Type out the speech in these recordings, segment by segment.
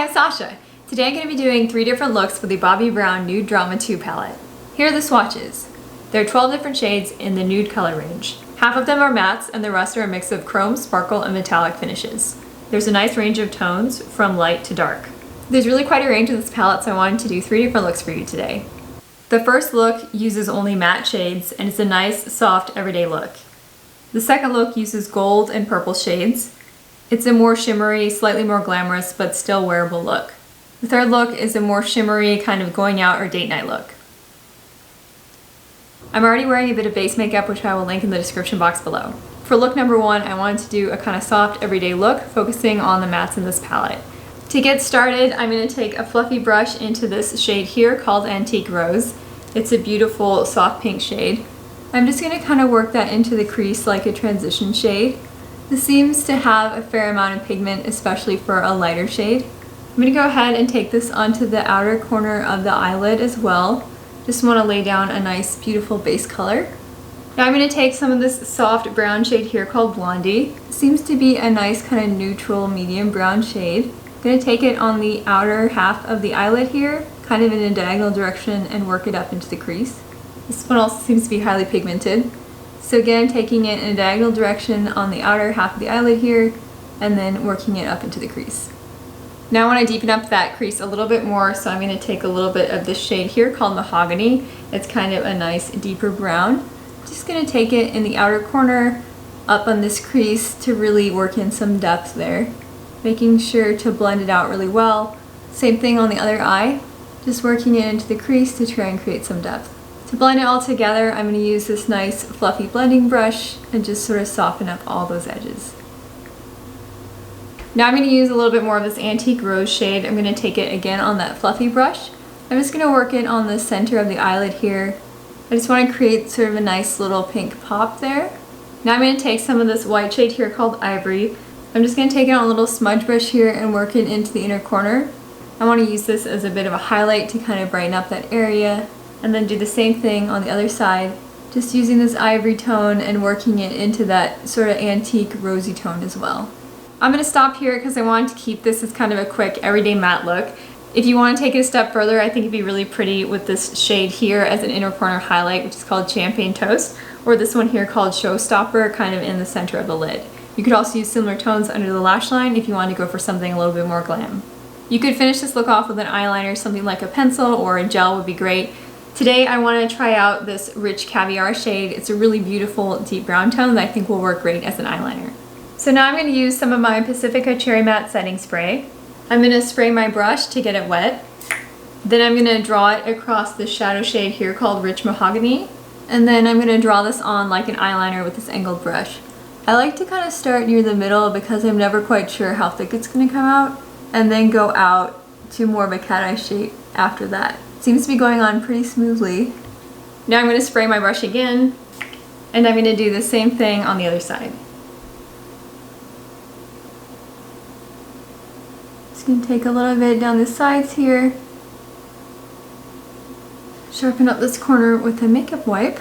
Hi, Sasha. Today I'm going to be doing 3 different looks with the Bobbi Brown Nude Drama II palette. Here are the swatches. There are 12 different shades in the nude color range. Half of them are mattes and the rest are a mix of chrome, sparkle, and metallic finishes. There's a nice range of tones from light to dark. There's really quite a range in this palette, so I wanted to do 3 different looks for you today. The first look uses only matte shades and it's a nice, soft, everyday look. The second look uses gold and purple shades. It's a more shimmery, slightly more glamorous, but still wearable look. The third look is a more shimmery, kind of going out or date night look. I'm already wearing a bit of base makeup, which I will link in the description box below. For look number 1, I wanted to do a kind of soft, everyday look, focusing on the mattes in this palette. To get started, I'm going to take a fluffy brush into this shade here called Antique Rose. It's a beautiful, soft pink shade. I'm just going to kind of work that into the crease like a transition shade. This seems to have a fair amount of pigment, especially for a lighter shade. I'm going to go ahead and take this onto the outer corner of the eyelid as well. Just want to lay down a nice, beautiful base color. Now I'm going to take some of this soft brown shade here called Blondie. It seems to be a nice kind of neutral medium brown shade. I'm going to take it on the outer half of the eyelid here, kind of in a diagonal direction, and work it up into the crease. This one also seems to be highly pigmented. So again, taking it in a diagonal direction on the outer half of the eyelid here, and then working it up into the crease. Now I want to deepen up that crease a little bit more, so I'm going to take a little bit of this shade here called Mahogany. It's kind of a nice deeper brown. Just going to take it in the outer corner, up on this crease to really work in some depth there. Making sure to blend it out really well. Same thing on the other eye. Just working it into the crease to try and create some depth. To blend it all together, I'm going to use this nice fluffy blending brush and just sort of soften up all those edges. Now I'm going to use a little bit more of this Antique Rose shade. I'm going to take it again on that fluffy brush. I'm just going to work it on the center of the eyelid here. I just want to create sort of a nice little pink pop there. Now I'm going to take some of this white shade here called Ivory. I'm just going to take it on a little smudge brush here and work it into the inner corner. I want to use this as a bit of a highlight to kind of brighten up that area. And then do the same thing on the other side, just using this ivory tone and working it into that sort of antique rosy tone as well. I'm going to stop here because I wanted to keep this as kind of a quick everyday matte look. If you want to take it a step further, I think it'd be really pretty with this shade here as an inner corner highlight, which is called Champagne Toast, or this one here called Showstopper, kind of in the center of the lid. You could also use similar tones under the lash line if you want to go for something a little bit more glam. You could finish this look off with an eyeliner, something like a pencil or a gel would be great. Today I want to try out this rich caviar shade. It's a really beautiful deep brown tone that I think will work great as an eyeliner. So now I'm going to use some of my Pacifica Cherry Matte Setting Spray. I'm going to spray my brush to get it wet. Then I'm going to draw it across the shadow shade here called Rich Mahogany. And then I'm going to draw this on like an eyeliner with this angled brush. I like to kind of start near the middle because I'm never quite sure how thick it's going to come out. And then go out to more of a cat eye shape after that. Seems to be going on pretty smoothly. Now I'm going to spray my brush again, and I'm going to do the same thing on the other side. Just going to take a little bit down the sides here. Sharpen up this corner with a makeup wipe.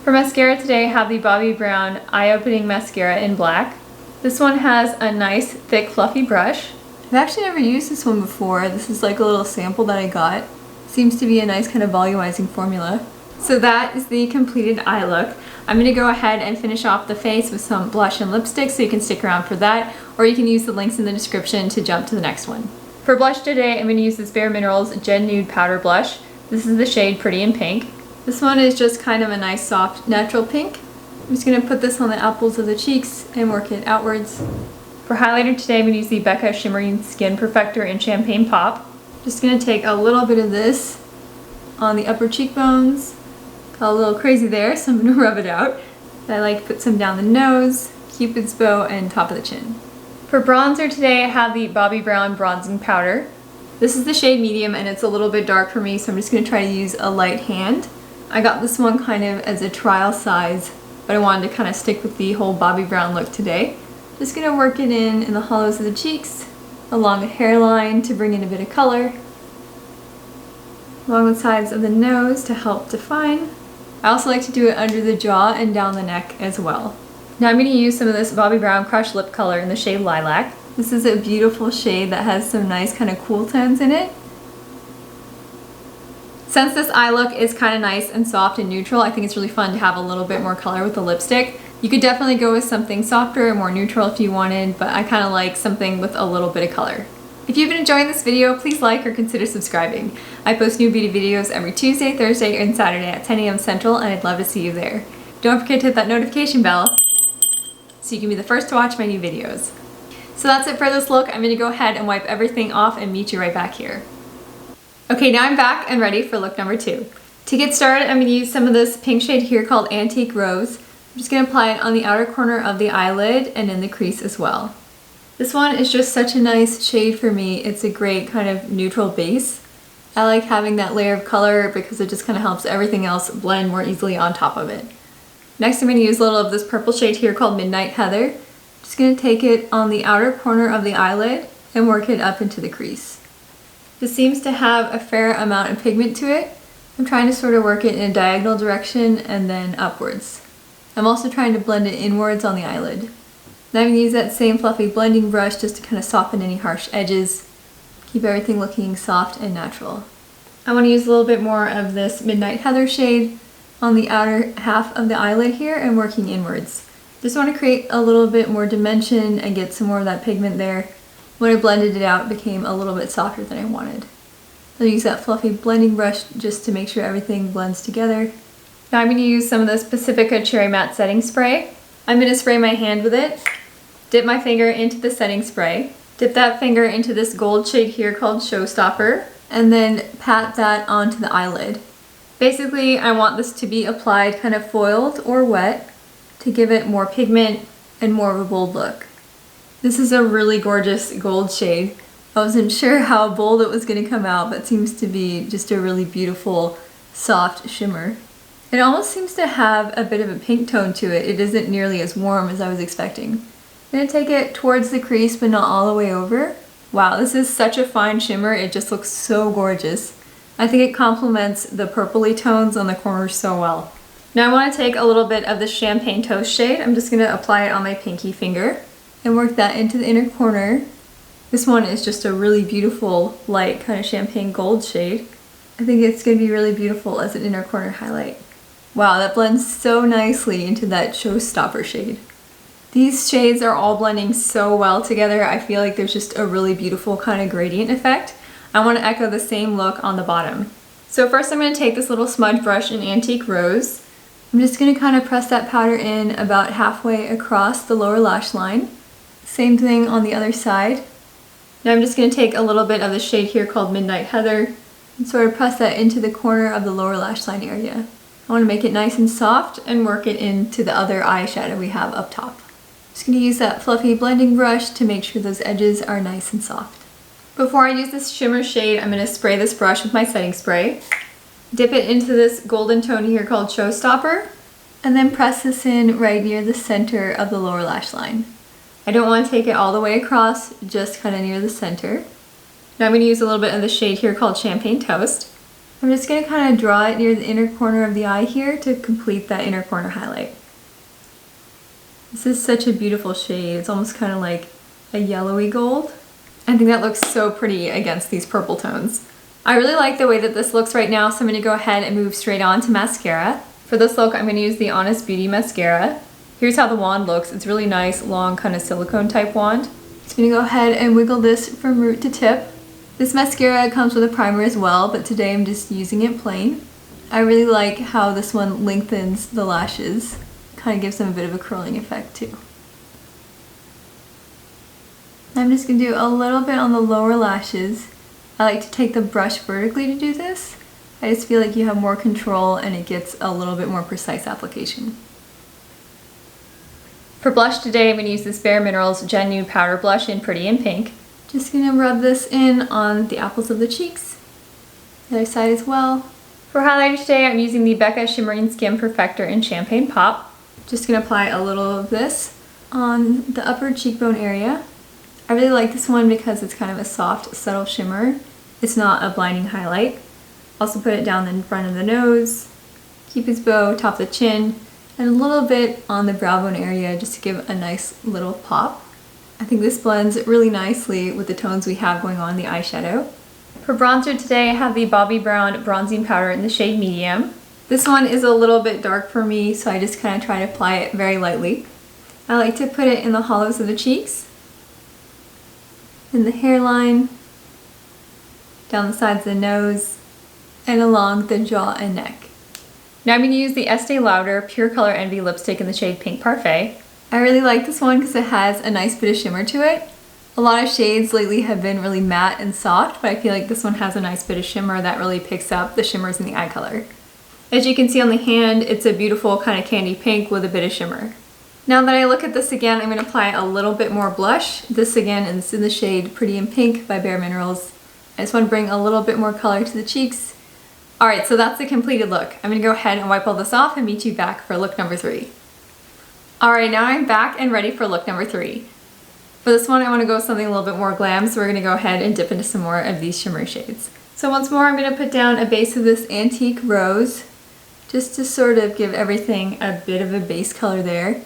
For mascara today, I have the Bobbi Brown Eye Opening Mascara in black. This one has a nice, thick, fluffy brush. I've actually never used this one before. This is like a little sample that I got. Seems to be a nice kind of volumizing formula. So that is the completed eye look. I'm going to go ahead and finish off the face with some blush and lipstick, so you can stick around for that, or you can use the links in the description to jump to the next one. For blush today, I'm going to use this Bare Minerals Gen Nude Powder Blush. This is the shade Pretty in Pink. This one is just kind of a nice soft natural pink. I'm just going to put this on the apples of the cheeks and work it outwards. For highlighter today, I'm going to use the Becca Shimmering Skin Perfector in Champagne Pop. Just going to take a little bit of this on the upper cheekbones. Got a little crazy there, so I'm going to rub it out. I like to put some down the nose, Cupid's bow, and top of the chin. For bronzer today, I have the Bobbi Brown Bronzing Powder. This is the shade Medium, and it's a little bit dark for me, so I'm just going to try to use a light hand. I got this one kind of as a trial size, but I wanted to kind of stick with the whole Bobbi Brown look today. Just going to work it in the hollows of the cheeks, along the hairline to bring in a bit of color, along the sides of the nose to help define. I also like to do it under the jaw and down the neck as well. Now I'm going to use some of this Bobbi Brown Crush Lip Color in the shade Lilac. This is a beautiful shade that has some nice kind of cool tones in it. Since this eye look is kind of nice and soft and neutral, I think it's really fun to have a little bit more color with the lipstick. You could definitely go with something softer and more neutral if you wanted, but I kind of like something with a little bit of color. If you've been enjoying this video, please like or consider subscribing. I post new beauty videos every Tuesday, Thursday, and Saturday at 10 a.m. Central, and I'd love to see you there. Don't forget to hit that notification bell so you can be the first to watch my new videos. So that's it for this look. I'm going to go ahead and wipe everything off and meet you right back here. Okay, now I'm back and ready for look number 2. To get started, I'm going to use some of this pink shade here called Antique Rose. I'm just going to apply it on the outer corner of the eyelid and in the crease as well. This one is just such a nice shade for me. It's a great kind of neutral base. I like having that layer of color because it just kind of helps everything else blend more easily on top of it. Next, I'm going to use a little of this purple shade here called Midnight Heather. I'm just going to take it on the outer corner of the eyelid and work it up into the crease. This seems to have a fair amount of pigment to it. I'm trying to sort of work it in a diagonal direction and then upwards. I'm also trying to blend it inwards on the eyelid. Now I'm going to use that same fluffy blending brush just to kind of soften any harsh edges, keep everything looking soft and natural. I want to use a little bit more of this Midnight Heather shade on the outer half of the eyelid here and working inwards. Just want to create a little bit more dimension and get some more of that pigment there. When I blended it out, it became a little bit softer than I wanted. I'll use that fluffy blending brush just to make sure everything blends together. Now I'm going to use some of this Pacifica Cherry Matte Setting Spray. I'm going to spray my hand with it, dip my finger into the setting spray, dip that finger into this gold shade here called Showstopper, and then pat that onto the eyelid. Basically, I want this to be applied kind of foiled or wet to give it more pigment and more of a bold look. This is a really gorgeous gold shade. I wasn't sure how bold it was going to come out, but it seems to be just a really beautiful, soft shimmer. It almost seems to have a bit of a pink tone to it. It isn't nearly as warm as I was expecting. I'm going to take it towards the crease, but not all the way over. Wow, this is such a fine shimmer. It just looks so gorgeous. I think it complements the purpley tones on the corners so well. Now I want to take a little bit of the Champagne Toast shade. I'm just going to apply it on my pinky finger and work that into the inner corner. This one is just a really beautiful, light kind of champagne gold shade. I think it's going to be really beautiful as an inner corner highlight. Wow, that blends so nicely into that Showstopper shade. These shades are all blending so well together. I feel like there's just a really beautiful kind of gradient effect. I want to echo the same look on the bottom. So first I'm going to take this little smudge brush in Antique Rose. I'm just going to kind of press that powder in about halfway across the lower lash line. Same thing on the other side. Now I'm just going to take a little bit of the shade here called Midnight Heather and sort of press that into the corner of the lower lash line area. I want to make it nice and soft and work it into the other eyeshadow we have up top. Just going to use that fluffy blending brush to make sure those edges are nice and soft. Before I use this shimmer shade, I'm going to spray this brush with my setting spray. Dip it into this golden tone here called Showstopper, and then press this in right near the center of the lower lash line. I don't want to take it all the way across, just kind of near the center. Now I'm going to use a little bit of the shade here called Champagne Toast. I'm just going to kind of draw it near the inner corner of the eye here to complete that inner corner highlight. This is such a beautiful shade. It's almost kind of like a yellowy gold. I think that looks so pretty against these purple tones. I really like the way that this looks right now, so I'm going to go ahead and move straight on to mascara. For this look, I'm going to use the Honest Beauty mascara. Here's how the wand looks. It's really nice, long, kind of silicone type wand. Just going to go ahead and wiggle this from root to tip. This mascara comes with a primer as well, but today I'm just using it plain. I really like how this one lengthens the lashes. Kind of gives them a bit of a curling effect too. I'm just going to do a little bit on the lower lashes. I like to take the brush vertically to do this. I just feel like you have more control and it gets a little bit more precise application. For blush today, I'm going to use this Bare Minerals Gen Nude Powder Blush in Pretty in Pink. Just going to rub this in on the apples of the cheeks. The other side as well. For highlighter today, I'm using the Becca Shimmering Skin Perfector in Champagne Pop. Just going to apply a little of this on the upper cheekbone area. I really like this one because it's kind of a soft, subtle shimmer. It's not a blinding highlight. Also put it down in front of the nose, cupid's bow, top of the chin, and a little bit on the brow bone area just to give a nice little pop. I think this blends really nicely with the tones we have going on in the eyeshadow. For bronzer today, I have the Bobbi Brown bronzing powder in the shade medium. This one is a little bit dark for me, so I just kind of try to apply it very lightly. I like to put it in the hollows of the cheeks, in the hairline, down the sides of the nose, and along the jaw and neck. Now I'm going to use the Estee Lauder Pure Color Envy lipstick in the shade Pink Parfait. I really like this one because it has a nice bit of shimmer to it. A lot of shades lately have been really matte and soft, but I feel like this one has a nice bit of shimmer that really picks up the shimmers in the eye color. As you can see on the hand, it's a beautiful kind of candy pink with a bit of shimmer. Now that I look at this again, I'm going to apply a little bit more blush. This again is in the shade Pretty in Pink by Bare Minerals. I just want to bring a little bit more color to the cheeks. Alright, so that's the completed look. I'm going to go ahead and wipe all this off and meet you back for look number 3. Alright, now I'm back and ready for look number 3. For this one, I want to go with something a little bit more glam, so we're going to go ahead and dip into some more of these shimmer shades. So once more, I'm going to put down a base of this Antique Rose, just to sort of give everything a bit of a base color there.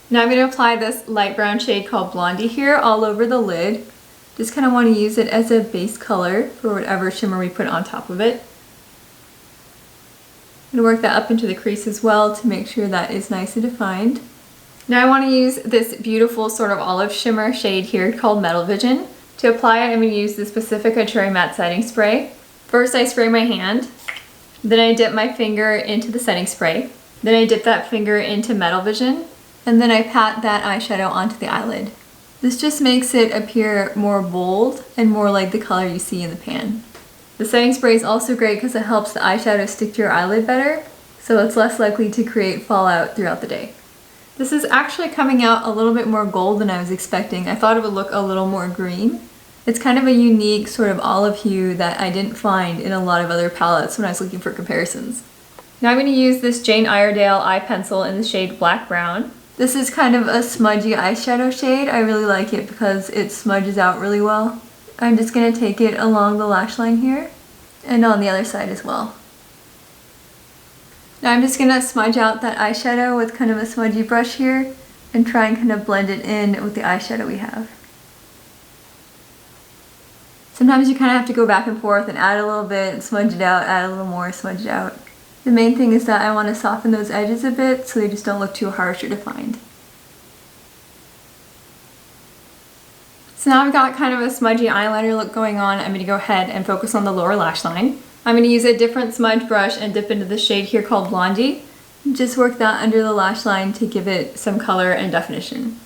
Now I'm going to apply this light brown shade called Blondie here all over the lid. Just kind of want to use it as a base color for whatever shimmer we put on top of it. I'm going to work that up into the crease as well to make sure that is nice and defined. Now I want to use this beautiful sort of olive shimmer shade here called Metal Vision. To apply it, I'm going to use this Pacifica Cherry Matte Setting Spray. First I spray my hand, then I dip my finger into the setting spray, then I dip that finger into Metal Vision, and then I pat that eyeshadow onto the eyelid. This just makes it appear more bold and more like the color you see in the pan. The setting spray is also great because it helps the eyeshadow stick to your eyelid better, so it's less likely to create fallout throughout the day. This is actually coming out a little bit more gold than I was expecting. I thought it would look a little more green. It's kind of a unique sort of olive hue that I didn't find in a lot of other palettes when I was looking for comparisons. Now I'm going to use this Jane Iredale eye pencil in the shade Black Brown. This is kind of a smudgy eyeshadow shade. I really like it because it smudges out really well. I'm just going to take it along the lash line here and on the other side as well. Now I'm just going to smudge out that eyeshadow with kind of a smudgy brush here and try and kind of blend it in with the eyeshadow we have. Sometimes you kind of have to go back and forth and add a little bit, smudge it out, add a little more, smudge it out. The main thing is that I want to soften those edges a bit so they just don't look too harsh or defined. So now I've got kind of a smudgy eyeliner look going on. I'm going to go ahead and focus on the lower lash line. I'm going to use a different smudge brush and dip into the shade here called Blondie. Just work that under the lash line to give it some color and definition.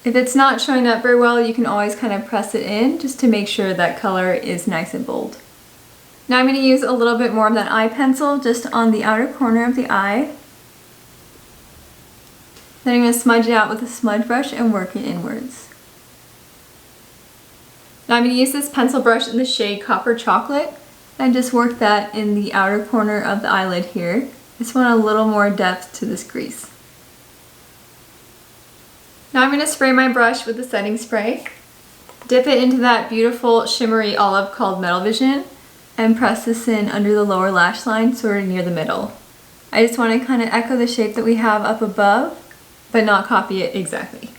If it's not showing up very well, you can always kind of press it in just to make sure that color is nice and bold. Now I'm going to use a little bit more of that eye pencil just on the outer corner of the eye. Then I'm going to smudge it out with a smudge brush and work it inwards. Now I'm going to use this pencil brush in the shade Copper Chocolate and just work that in the outer corner of the eyelid here. I just want a little more depth to this crease. Now I'm going to spray my brush with the setting spray, dip it into that beautiful shimmery olive called Metal Vision, and press this in under the lower lash line, sort of near the middle. I just want to kind of echo the shape that we have up above, but not copy it exactly.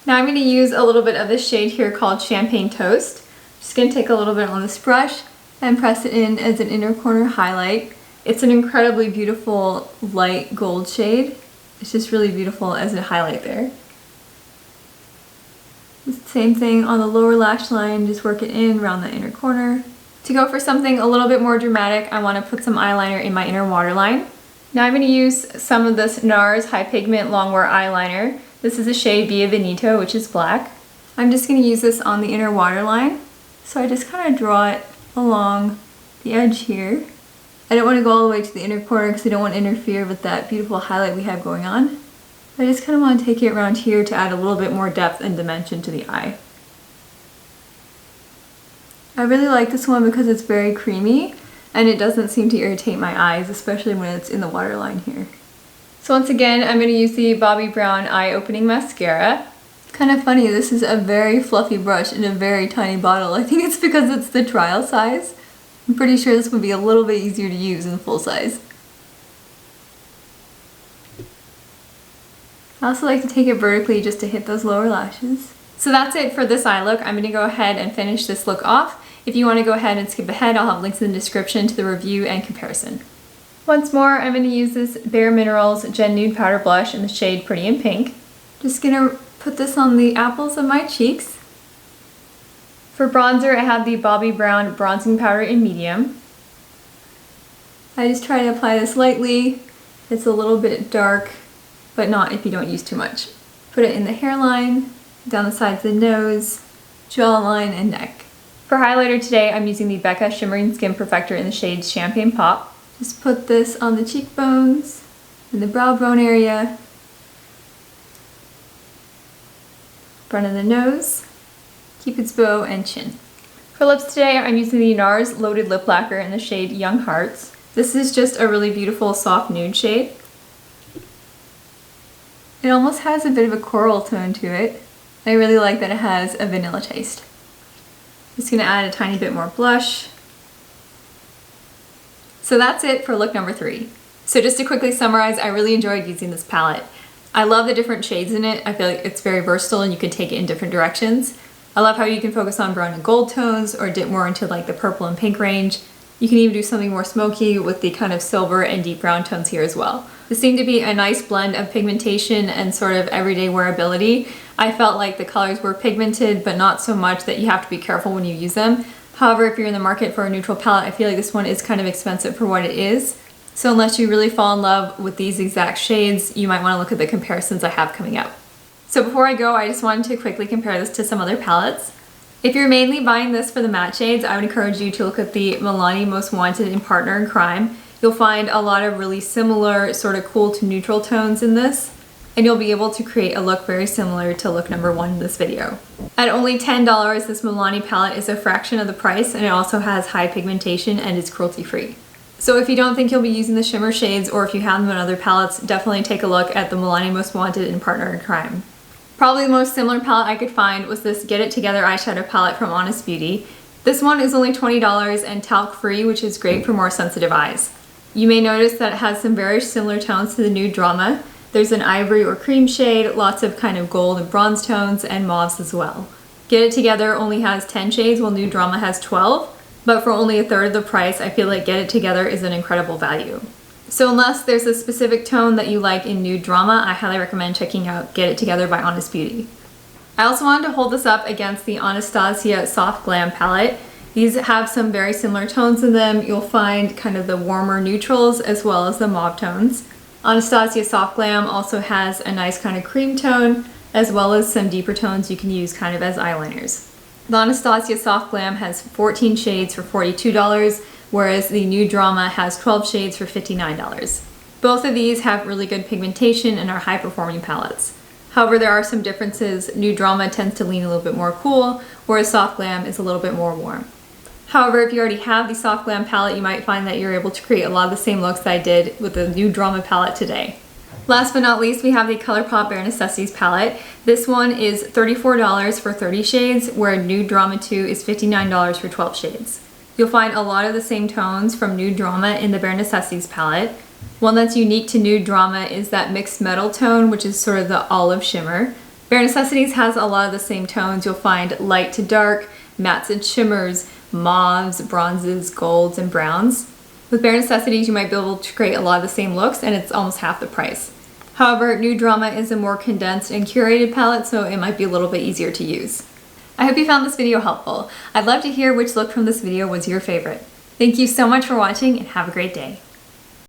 Now I'm going to use a little bit of this shade here called Champagne Toast. Just going to take a little bit on this brush and press it in as an inner corner highlight. It's an incredibly beautiful light gold shade. It's just really beautiful as a highlight there. Same thing on the lower lash line, just work it in around the inner corner. To go for something a little bit more dramatic, I want to put some eyeliner in my inner waterline. Now I'm going to use some of this NARS High Pigment Longwear eyeliner. This is the shade Via Veneto, which is black. I'm just going to use this on the inner waterline. So I just kind of draw it along the edge here. I don't want to go all the way to the inner corner because I don't want to interfere with that beautiful highlight we have going on. I just kind of want to take it around here to add a little bit more depth and dimension to the eye. I really like this one because it's very creamy and it doesn't seem to irritate my eyes, especially when it's in the waterline here. So once again, I'm going to use the Bobbi Brown Eye Opening Mascara. Kind of funny, this is a very fluffy brush in a very tiny bottle. I think it's because it's the trial size. I'm pretty sure this would be a little bit easier to use in full size. I also like to take it vertically just to hit those lower lashes. So that's it for this eye look. I'm going to go ahead and finish this look off. If you want to go ahead and skip ahead, I'll have links in the description to the review and comparison. Once more, I'm going to use this Bare Minerals Gen Nude Powder Blush in the shade Pretty in Pink. Just going to put this on the apples of my cheeks. For bronzer, I have the Bobbi Brown Bronzing Powder in Medium. I just try to apply this lightly. It's a little bit dark, but not if you don't use too much. Put it in the hairline, down the sides of the nose, jawline, and neck. For highlighter today, I'm using the Becca Shimmering Skin Perfector in the shade Champagne Pop. Just put this on the cheekbones, in the brow bone area, front of the nose, cupid's bow, and chin. For lips today, I'm using the NARS Loaded Lip Lacquer in the shade Young Hearts. This is just a really beautiful soft nude shade. It almost has a bit of a coral tone to it. I really like that it has a vanilla taste. Just gonna add a tiny bit more blush. So that's it for look number 3. So just to quickly summarize, I really enjoyed using this palette. I love the different shades in it. I feel like it's very versatile and you can take it in different directions. I love how you can focus on brown and gold tones or dip more into like the purple and pink range. You can even do something more smoky with the kind of silver and deep brown tones here as well. This seemed to be a nice blend of pigmentation and sort of everyday wearability. I felt like the colors were pigmented, but not so much that you have to be careful when you use them. However, if you're in the market for a neutral palette, I feel like this one is kind of expensive for what it is. So unless you really fall in love with these exact shades, you might want to look at the comparisons I have coming up. So before I go, I just wanted to quickly compare this to some other palettes. If you're mainly buying this for the matte shades, I would encourage you to look at the Milani Most Wanted in Partner in Crime. You'll find a lot of really similar, sort of cool to neutral tones in this, and you'll be able to create a look very similar to look number 1 in this video. At only $10, this Milani palette is a fraction of the price, and it also has high pigmentation and is cruelty-free. So if you don't think you'll be using the shimmer shades, or if you have them in other palettes, definitely take a look at the Milani Most Wanted in Partner in Crime. Probably the most similar palette I could find was this Get It Together eyeshadow palette from Honest Beauty. This one is only $20 and talc-free, which is great for more sensitive eyes. You may notice that it has some very similar tones to the Nude Drama. There's an ivory or cream shade, lots of kind of gold and bronze tones, and mauves as well. Get It Together only has 10 shades, while Nude Drama has 12, but for only a third of the price, I feel like Get It Together is an incredible value. So unless there's a specific tone that you like in Nude Drama, I highly recommend checking out Get It Together by Honest Beauty. I also wanted to hold this up against the Anastasia Soft Glam palette. These have some very similar tones in them. You'll find kind of the warmer neutrals as well as the mauve tones. Anastasia Soft Glam also has a nice kind of cream tone as well as some deeper tones you can use kind of as eyeliners. The Anastasia Soft Glam has 14 shades for $42, whereas the Nude Drama has 12 shades for $59. Both of these have really good pigmentation and are high performing palettes. However, there are some differences. Nude Drama tends to lean a little bit more cool, whereas Soft Glam is a little bit more warm. However, if you already have the Soft Glam palette, you might find that you're able to create a lot of the same looks that I did with the Nude Drama palette today. Last but not least, we have the ColourPop Bare Necessities palette. This one is $34 for 30 shades, where Nude Drama II is $59 for 12 shades. You'll find a lot of the same tones from Nude Drama in the Bare Necessities palette. One that's unique to Nude Drama is that mixed metal tone, which is sort of the olive shimmer. Bare Necessities has a lot of the same tones. You'll find light to dark, mattes and shimmers, mauves, bronzes, golds, and browns. With Bare Necessities, you might be able to create a lot of the same looks, and it's almost half the price. However, Nude Drama is a more condensed and curated palette, so it might be a little bit easier to use. I hope you found this video helpful. I'd love to hear which look from this video was your favorite. Thank you so much for watching, and have a great day.